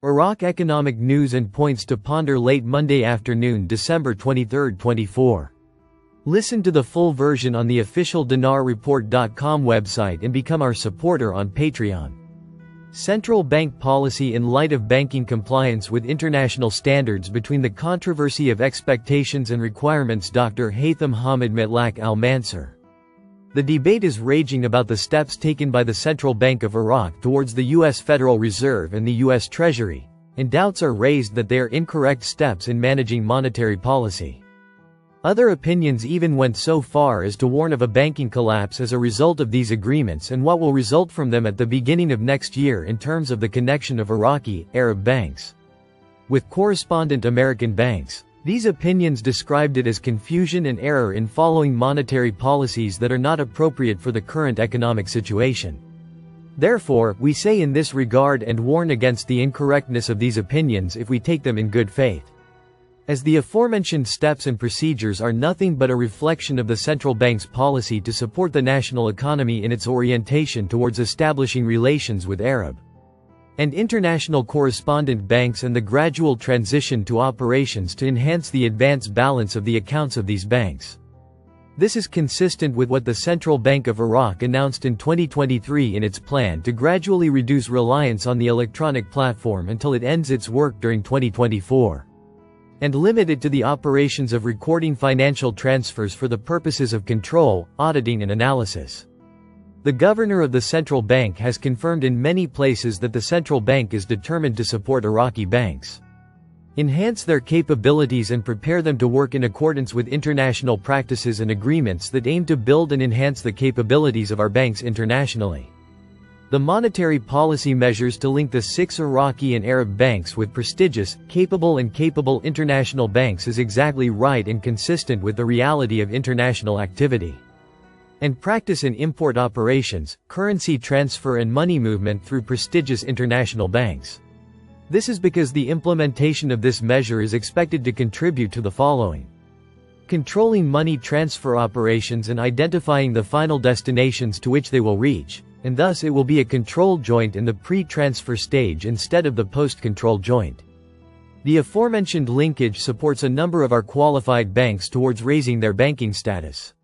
Iraq economic news and points to ponder late Monday afternoon, December 23, 24. Listen to the full version on the official dinarreport.com website and become our supporter on Patreon. Central bank policy in light of banking compliance with international standards between the controversy of expectations and requirements. Dr. Haytham Hamid Matlaq Al-Mansur. The debate is raging about the steps taken by the Central Bank of Iraq towards the U.S. Federal Reserve and the U.S. Treasury, and doubts are raised that they are incorrect steps in managing monetary policy. Other opinions even went so far as to warn of a banking collapse as a result of these agreements and what will result from them at the beginning of next year in terms of the connection of Iraqi, Arab banks with correspondent American banks. These opinions described it as confusion and error in following monetary policies that are not appropriate for the current economic situation. Therefore, we say in this regard and warn against the incorrectness of these opinions if we take them in good faith. As the aforementioned steps and procedures are nothing but a reflection of the central bank's policy to support the national economy in its orientation towards establishing relations with Arab and international correspondent banks and the gradual transition to operations to enhance the advance balance of the accounts of these banks. This is consistent with what the Central Bank of Iraq announced in 2023 in its plan to gradually reduce reliance on the electronic platform until it ends its work during 2024. And limit it to the operations of recording financial transfers for the purposes of control, auditing and analysis. The governor of the central bank has confirmed in many places that the central bank is determined to support Iraqi banks, enhance their capabilities and prepare them to work in accordance with international practices and agreements that aim to build and enhance the capabilities of our banks internationally. The monetary policy measures to link the 6 Iraqi and Arab banks with prestigious, capable international banks is exactly right and consistent with the reality of international activity and practice in import operations, currency transfer and money movement through prestigious international banks. This is because the implementation of this measure is expected to contribute to the following: controlling money transfer operations and identifying the final destinations to which they will reach, and thus it will be a control joint in the pre-transfer stage instead of the post-control joint. The aforementioned linkage supports a number of our qualified banks towards raising their banking status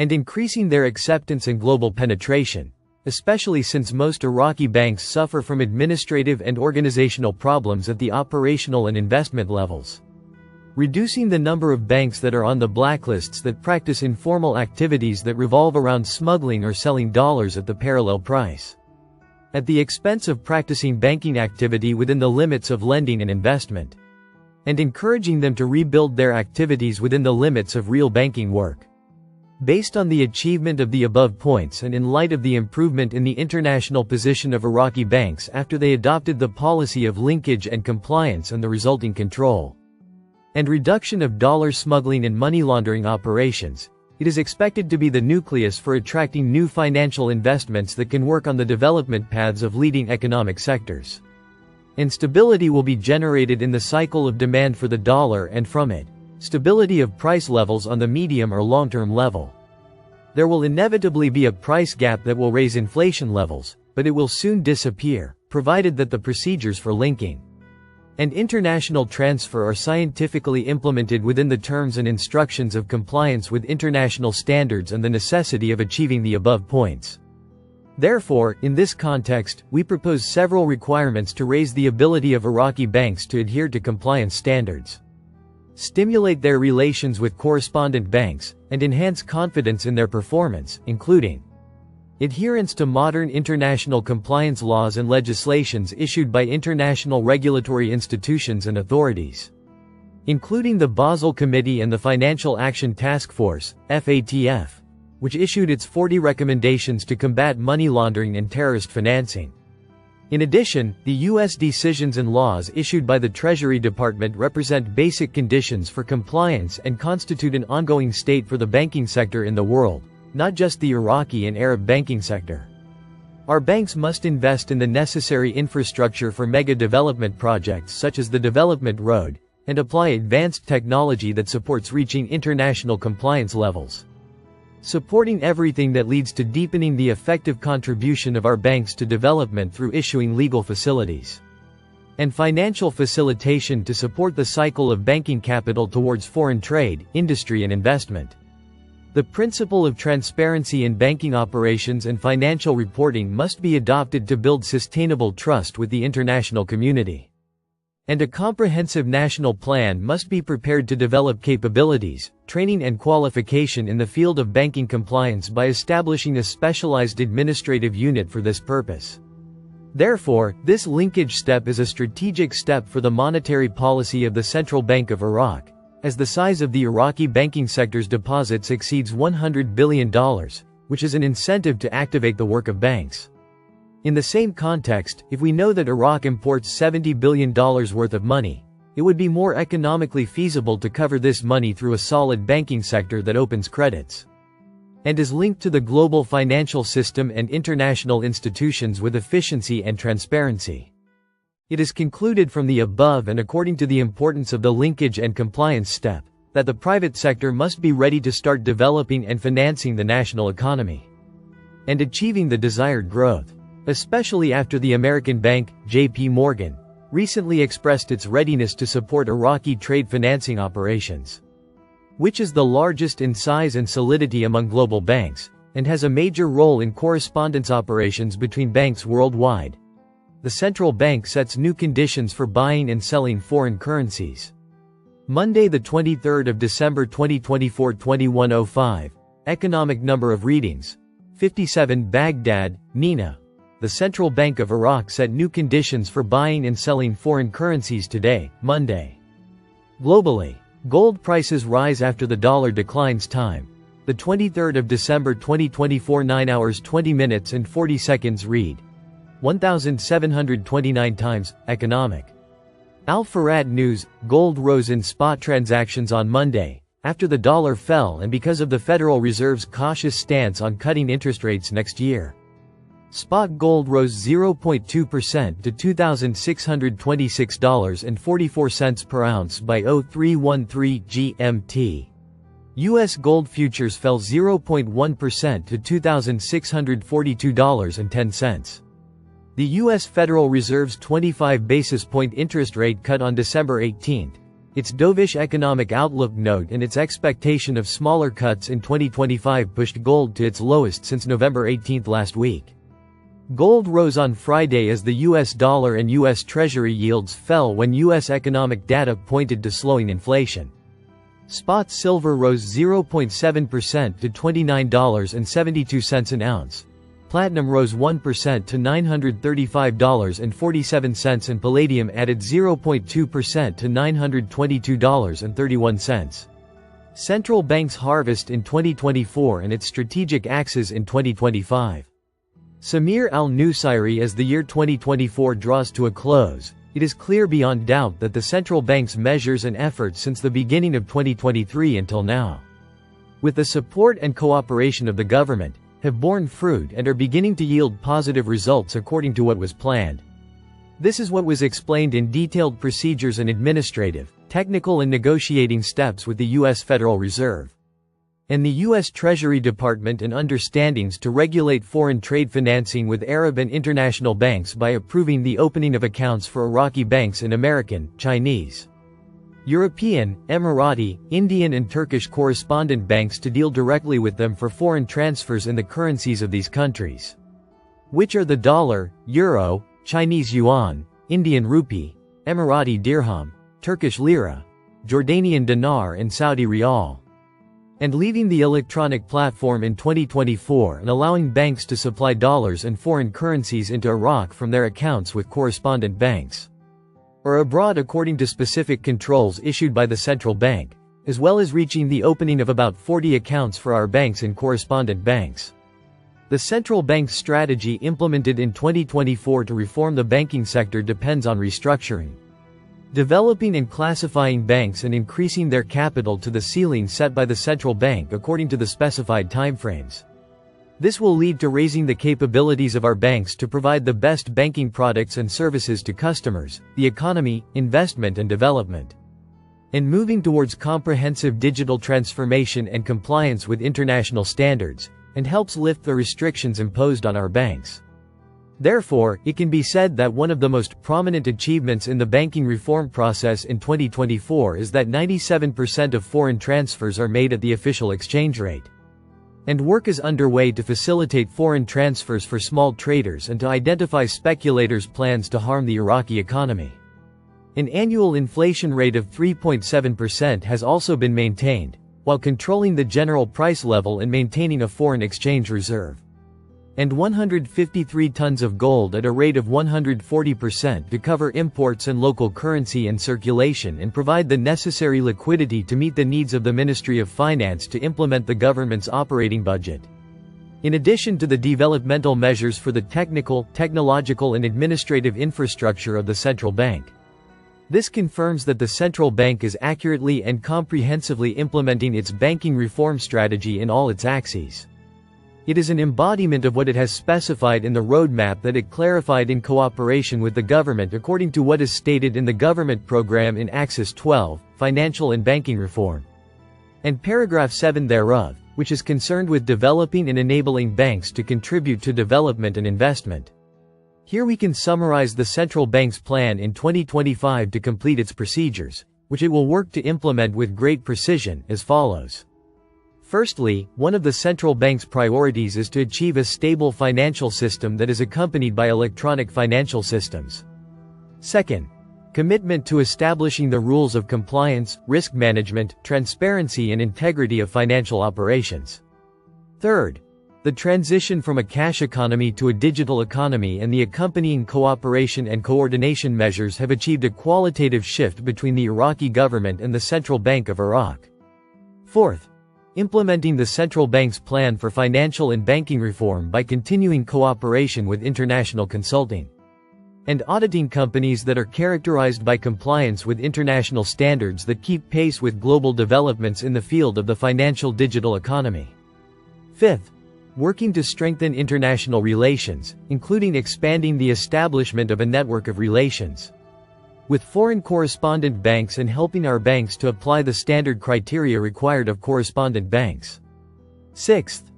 and increasing their acceptance and global penetration, especially since most Iraqi banks suffer from administrative and organizational problems at the operational and investment levels. Reducing the number of banks that are on the blacklists that practice informal activities that revolve around smuggling or selling dollars at the parallel price, at the expense of practicing banking activity within the limits of lending and investment, and encouraging them to rebuild their activities within the limits of real banking work. Based on the achievement of the above points and in light of the improvement in the international position of Iraqi banks after they adopted the policy of linkage and compliance and the resulting control and reduction of dollar smuggling and money laundering operations, it is expected to be the nucleus for attracting new financial investments that can work on the development paths of leading economic sectors. And stability will be generated in the cycle of demand for the dollar and from it, stability of price levels on the medium or long-term level. There will inevitably be a price gap that will raise inflation levels, but it will soon disappear, provided that the procedures for linking and international transfer are scientifically implemented within the terms and instructions of compliance with international standards and the necessity of achieving the above points. Therefore, in this context, we propose several requirements to raise the ability of Iraqi banks to adhere to compliance standards, stimulate their relations with correspondent banks, and enhance confidence in their performance, including adherence to modern international compliance laws and legislations issued by international regulatory institutions and authorities, including the Basel Committee and the Financial Action Task Force, FATF, which issued its 40 recommendations to combat money laundering and terrorist financing. In addition, the U.S. decisions and laws issued by the Treasury Department represent basic conditions for compliance and constitute an ongoing state for the banking sector in the world, not just the Iraqi and Arab banking sector. Our banks must invest in the necessary infrastructure for mega development projects such as the Development Road, and apply advanced technology that supports reaching international compliance levels, supporting everything that leads to deepening the effective contribution of our banks to development through issuing legal facilities, and financial facilitation to support the cycle of banking capital towards foreign trade, industry and investment. The principle of transparency in banking operations and financial reporting must be adopted to build sustainable trust with the international community. And a comprehensive national plan must be prepared to develop capabilities, training and qualification in the field of banking compliance by establishing a specialized administrative unit for this purpose. Therefore, this linkage step is a strategic step for the monetary policy of the Central Bank of Iraq, as the size of the Iraqi banking sector's deposits exceeds $100 billion, which is an incentive to activate the work of banks. In the same context, if we know that Iraq imports $70 billion worth of money, it would be more economically feasible to cover this money through a solid banking sector that opens credits and is linked to the global financial system and international institutions with efficiency and transparency. It is concluded from the above and according to the importance of the linkage and compliance step, that the private sector must be ready to start developing and financing the national economy and achieving the desired growth, especially after the American bank, J.P. Morgan, recently expressed its readiness to support Iraqi trade financing operations, which is the largest in size and solidity among global banks, and has a major role in correspondence operations between banks worldwide. The central bank sets new conditions for buying and selling foreign currencies. Monday, the 23rd of December 2024, 21:05. Economic number of readings: 57. Baghdad, Nina. The Central Bank of Iraq set new conditions for buying and selling foreign currencies today, Monday. Globally, gold prices rise after the dollar declines. Time: the 23rd of December 2024, 9 hours 20 minutes and 40 seconds. Read 1729 times. Economic. Al-Farad News: gold rose in spot transactions on Monday, after the dollar fell and because of the Federal Reserve's cautious stance on cutting interest rates next year. Spot gold rose 0.2% to $2,626.44 per ounce by 0313 GMT. U.S. gold futures fell 0.1% to $2,642.10. The U.S. Federal Reserve's 25 basis point interest rate cut on December 18, its dovish economic outlook note and its expectation of smaller cuts in 2025 pushed gold to its lowest since November 18 last week. Gold rose on Friday as the U.S. dollar and U.S. Treasury yields fell when U.S. economic data pointed to slowing inflation. Spot silver rose 0.7% to $29.72 an ounce. Platinum rose 1% to $935.47 and palladium added 0.2% to $922.31. Central banks harvest in 2024 and its strategic axes in 2025. Samir al-Nusayri: as the year 2024 draws to a close, it is clear beyond doubt that the central bank's measures and efforts since the beginning of 2023 until now, with the support and cooperation of the government, have borne fruit and are beginning to yield positive results according to what was planned. This is what was explained in detailed procedures and administrative, technical and negotiating steps with the U.S. Federal Reserve and the U.S. Treasury Department and understandings to regulate foreign trade financing with Arab and international banks by approving the opening of accounts for Iraqi banks in American, Chinese, European, Emirati, Indian and Turkish correspondent banks to deal directly with them for foreign transfers in the currencies of these countries, which are the dollar, euro, Chinese yuan, Indian rupee, Emirati dirham, Turkish lira, Jordanian dinar and Saudi riyal, and leaving the electronic platform in 2024 and allowing banks to supply dollars and foreign currencies into Iraq from their accounts with correspondent banks or abroad according to specific controls issued by the central bank, as well as reaching the opening of about 40 accounts for our banks in correspondent banks. The central bank's strategy implemented in 2024 to reform the banking sector depends on restructuring, developing and classifying banks and increasing their capital to the ceiling set by the central bank according to the specified timeframes. This will lead to raising the capabilities of our banks to provide the best banking products and services to customers, the economy, investment and development, and moving towards comprehensive digital transformation and compliance with international standards, and helps lift the restrictions imposed on our banks. Therefore, it can be said that one of the most prominent achievements in the banking reform process in 2024 is that 97% of foreign transfers are made at the official exchange rate. And work is underway to facilitate foreign transfers for small traders and to identify speculators' plans to harm the Iraqi economy. An annual inflation rate of 3.7% has also been maintained, while controlling the general price level and maintaining a foreign exchange reserve. And 153 tons of gold at a rate of 140% to cover imports and local currency and circulation and provide the necessary liquidity to meet the needs of the Ministry of Finance to implement the government's operating budget. In addition to the developmental measures for the technological and administrative infrastructure of the central bank. This confirms that the central bank is accurately and comprehensively implementing its banking reform strategy in all its axes. It is an embodiment of what it has specified in the roadmap that it clarified in cooperation with the government according to what is stated in the government program in Axis 12, Financial and Banking Reform. And paragraph 7 thereof, which is concerned with developing and enabling banks to contribute to development and investment. Here we can summarize the central bank's plan in 2025 to complete its procedures, which it will work to implement with great precision, as follows. Firstly, one of the central bank's priorities is to achieve a stable financial system that is accompanied by electronic financial systems. Second, commitment to establishing the rules of compliance, risk management, transparency and integrity of financial operations. Third, the transition from a cash economy to a digital economy and the accompanying cooperation and coordination measures have achieved a qualitative shift between the Iraqi government and the Central Bank of Iraq. Fourth, implementing the central bank's plan for financial and banking reform by continuing cooperation with international consulting and auditing companies that are characterized by compliance with international standards that keep pace with global developments in the field of the financial digital economy. Fifth, working to strengthen international relations, including expanding the establishment of a network of relations with foreign correspondent banks and helping our banks to apply the standard criteria required of correspondent banks. Sixth,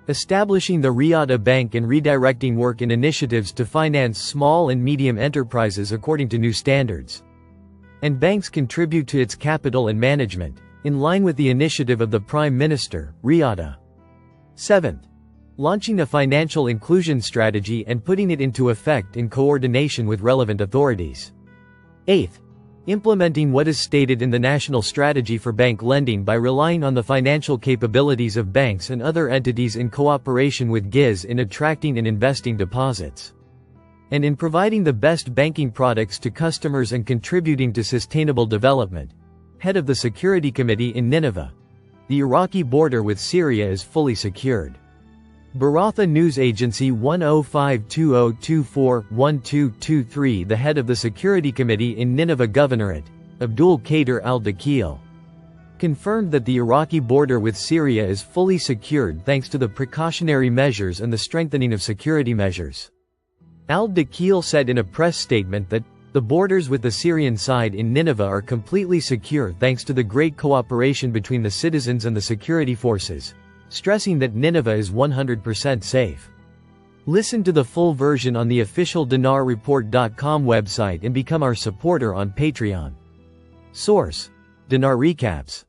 establishing the Riyadh Bank and redirecting work in initiatives to finance small and medium enterprises according to new standards. And banks contribute to its capital and management, in line with the initiative of the Prime Minister, Riyadh. Seventh, launching a financial inclusion strategy and putting it into effect in coordination with relevant authorities. Eighth, implementing what is stated in the National Strategy for Bank Lending by relying on the financial capabilities of banks and other entities in cooperation with GIZ in attracting and investing deposits. And in providing the best banking products to customers and contributing to sustainable development. Head of the Security Committee in Nineveh. The Iraqi border with Syria is fully secured. Baratha News Agency 10520241223. The head of the Security Committee in Nineveh Governorate, Abdul Qadir al-Dakhil, confirmed that the Iraqi border with Syria is fully secured thanks to the precautionary measures and the strengthening of security measures. Al-Dakhil said in a press statement that the borders with the Syrian side in Nineveh are completely secure thanks to the great cooperation between the citizens and the security forces, stressing that Nineveh is 100% safe. Listen to the full version on the official dinarreport.com website and become our supporter on Patreon. Source: Dinar Recaps.